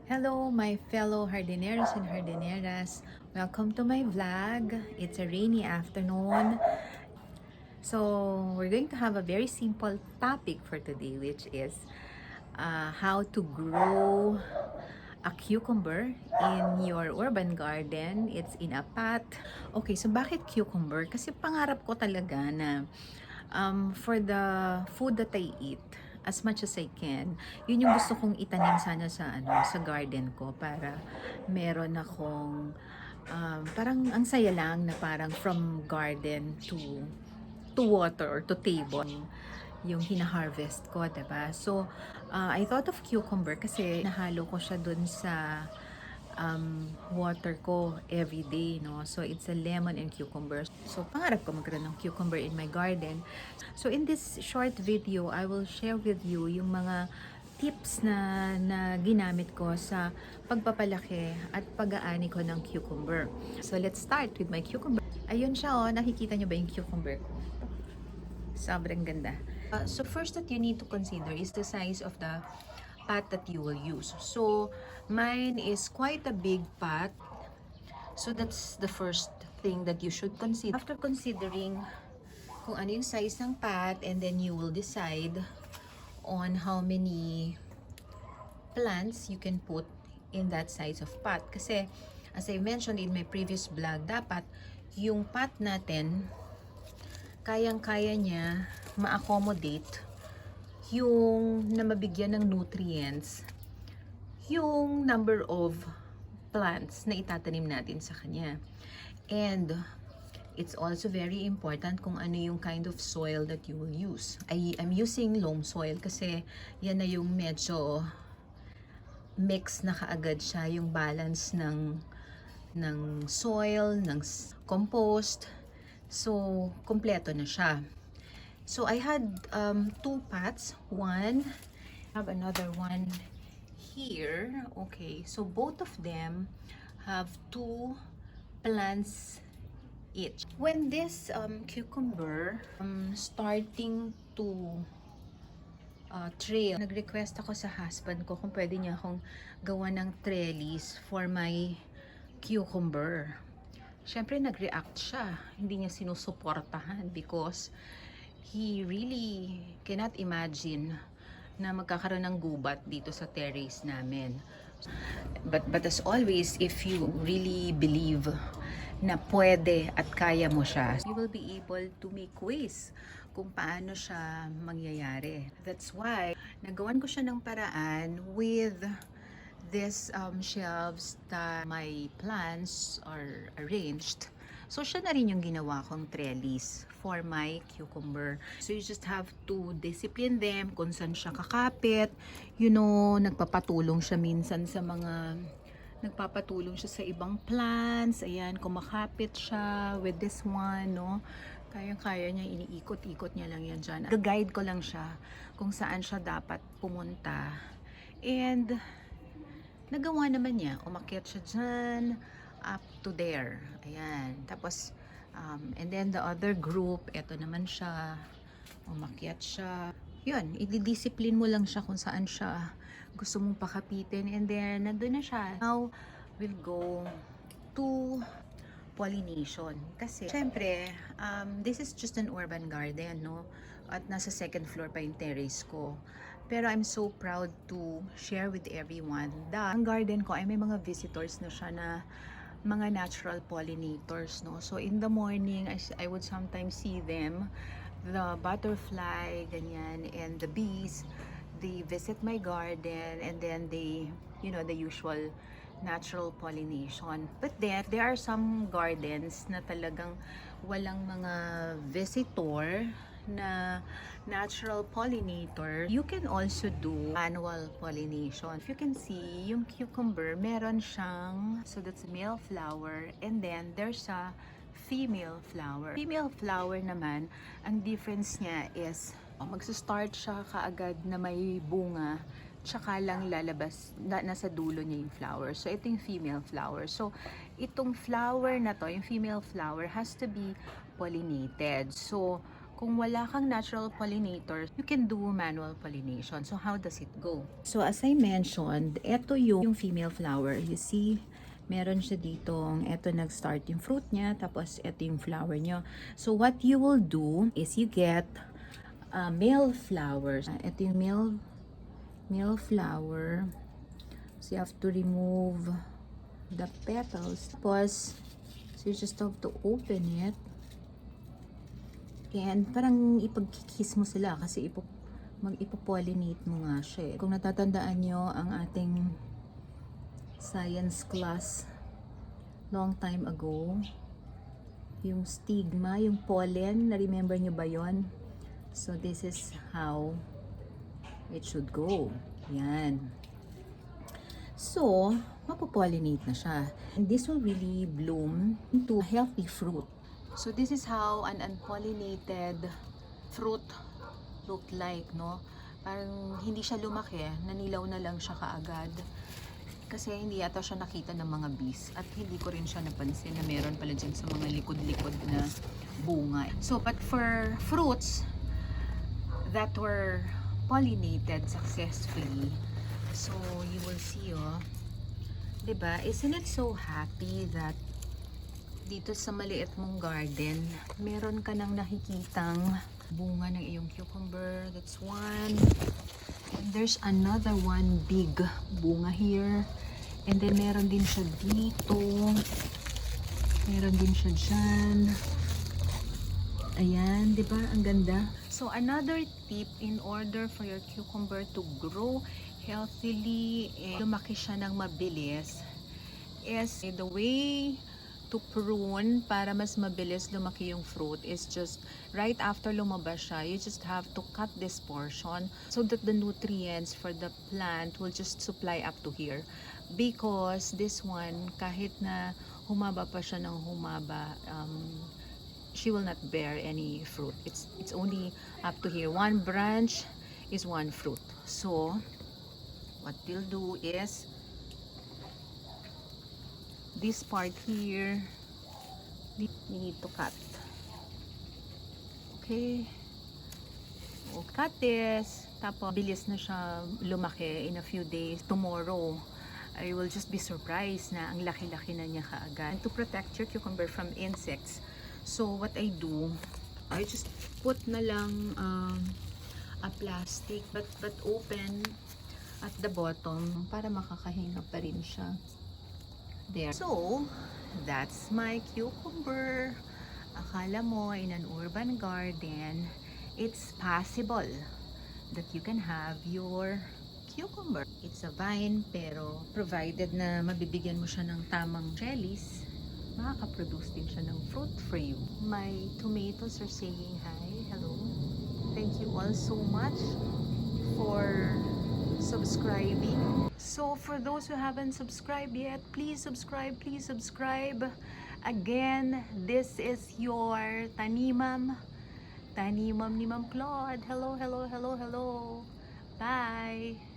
Hello, my fellow Hardineros and Hardineras. Welcome to my vlog. It's a rainy afternoon. So, we're going to have a very simple topic for today, which is how to grow a cucumber in your urban garden. It's in a pot. Okay, so bakit cucumber? Kasi pangarap ko talaga na for the food that I eat, as much as I can, yun yung gusto kong itanim sana sa garden ko para meron akong parang ang saya lang na parang from garden to water or to table yung hina-harvest ko, diba? So, I thought of cucumber kasi nahalo ko siya dun sa water ko every day, no? So, it's a lemon and cucumber. So, pangarap ko magkaroon ng cucumber in my garden. So, in this short video, I will share with you yung mga tips na ginamit ko sa pagpapalaki at pag-aani ko ng cucumber. So, let's start with my cucumber. Ayun siya, oh. Nakikita nyo ba yung cucumber ko? Sobrang ganda. So first that you need to consider is the size of the pot that you will use. So mine is quite a big pot. So that's the first thing that you should consider. After considering kung ano yung size ng pot, and then you will decide on how many plants you can put in that size of pot. Kasi as I mentioned in my previous vlog, dapat yung pot natin kayang-kaya niya ma-accommodate yung na mabigyan ng nutrients yung number of plants na itatanim natin sa kanya. And it's also very important kung ano yung kind of soil that you will use. I'm using loam soil kasi yan na yung medyo mix na kaagad siya, yung balance ng soil, ng compost. So, kompleto na siya. So, I had two pots. One, I have another one here. Okay, so both of them have two plants each. When this cucumber starting to trail, nag-request ako sa husband ko kung pwede niya akong gawa ng trellis for my cucumber. Siyempre, nag-react siya. Hindi niya sinusuportahan because he really cannot imagine na magkakaroon ng gubat dito sa terrace namin. But as always, if you really believe na pwede at kaya mo siya, you will be able to make ways kung paano siya mangyayari. That's why, nagawan ko siya ng paraan with this shelves that my plants are arranged. So, siya na rin yung ginawa kong trellis for my cucumber. So, you just have to discipline them kung saan siya kakapit. You know, nagpapatulong siya minsan sa mga nagpapatulong siya sa ibang plants. Ayan, kumakapit siya with this one, no? Kaya-kaya niya, iniikot-ikot niya lang yan dyan. Guide ko lang siya kung saan siya dapat pumunta. And nagawa naman niya, umakyat siya dyan up to there. Ayan. Tapos, and then the other group, eto naman siya, umakyat siya. Yun, i-discipline mo lang siya kung saan siya gusto mong pakapitin. And then, nandun na siya. Now, we'll go to pollination. Kasi, syempre, this is just an urban garden, no? At nasa second floor pa yung terrace ko. Pero I'm so proud to share with everyone that ang garden ko ay may mga visitors na siya na mga natural pollinators, no? So in the morning, I would sometimes see them, the butterfly, ganyan, and the bees, they visit my garden, and then they, you know, the usual natural pollination. But then, there are some gardens na talagang walang mga visitor na natural pollinator. You can also do manual pollination. If you can see, yung cucumber, meron siyang, so that's male flower, and then there's a female flower. Female flower naman, ang difference niya is, magsa-start siya kaagad na may bunga, tsaka lang lalabas, nasa dulo niya yung flower. So, ito yung female flower. So, itong flower na to, yung female flower, has to be pollinated. So, kung wala kang natural pollinator, you can do manual pollination. So how does it go? So as I mentioned, ito yung female flower. You see, meron siya ditong, ito nag-start yung fruit niya, tapos ito yung flower niya. So what you will do is you get male flowers. Ito yung male flower. So you have to remove the petals. Tapos, so you just have to open it. And parang ipagkikis mo sila kasi mag-ipopollinate mo nga siya. Kung natatandaan nyo ang ating science class long time ago, yung stigma, yung pollen, na-remember nyo ba yon? So this is how it should go. Yan. So, mapopollinate na siya. And this will really bloom into a healthy fruit. So this is how an unpollinated fruit look like, no? Parang hindi siya lumaki, nanilaw na lang siya kaagad. Kasi hindi yata siya nakita ng mga bees. At hindi ko rin siya napansin na meron pala dyan sa mga likod-likod na bunga. So, but for fruits that were pollinated successfully, so you will see, oh, diba? Isn't it so happy that dito sa maliit mong garden, meron ka nang nakikitang bunga ng iyong cucumber. That's one. And there's another one big bunga here. And then meron din siya dito. Meron din siya dyan. Ayan, di ba? Ang ganda. So another tip in order for your cucumber to grow healthily and lumaki siya ng mabilis is the way to prune para mas mabilis lumaki yung fruit is just right after lumabas siya, you just have to cut this portion so that the nutrients for the plant will just supply up to here. Because this one, kahit na humaba pa siya ng humaba, she will not bear any fruit. It's only up to here. One branch is one fruit. So, what we'll do is this part here, we need to cut. Okay. We'll cut this. Tapos, bilis na siya lumaki in a few days. Tomorrow, I will just be surprised na ang laki-laki na niya kaagad. And to protect your cucumber from insects, so what I do, I just put na lang a plastic but open at the bottom para makakahinga pa rin siya. There. So, that's my cucumber. Akala mo in an urban garden, it's possible that you can have your cucumber. It's a vine, pero provided na mabibigyan mo siya ng tamang trellis, makaka-produce din siya ng fruit for you. My tomatoes are saying hi. Hello. Thank you all so much for subscribing. So for those who haven't subscribed yet, please subscribe, please subscribe. Again, this is your Tanimam ni Ma'am Claude. Hello, hello, hello, hello. Bye.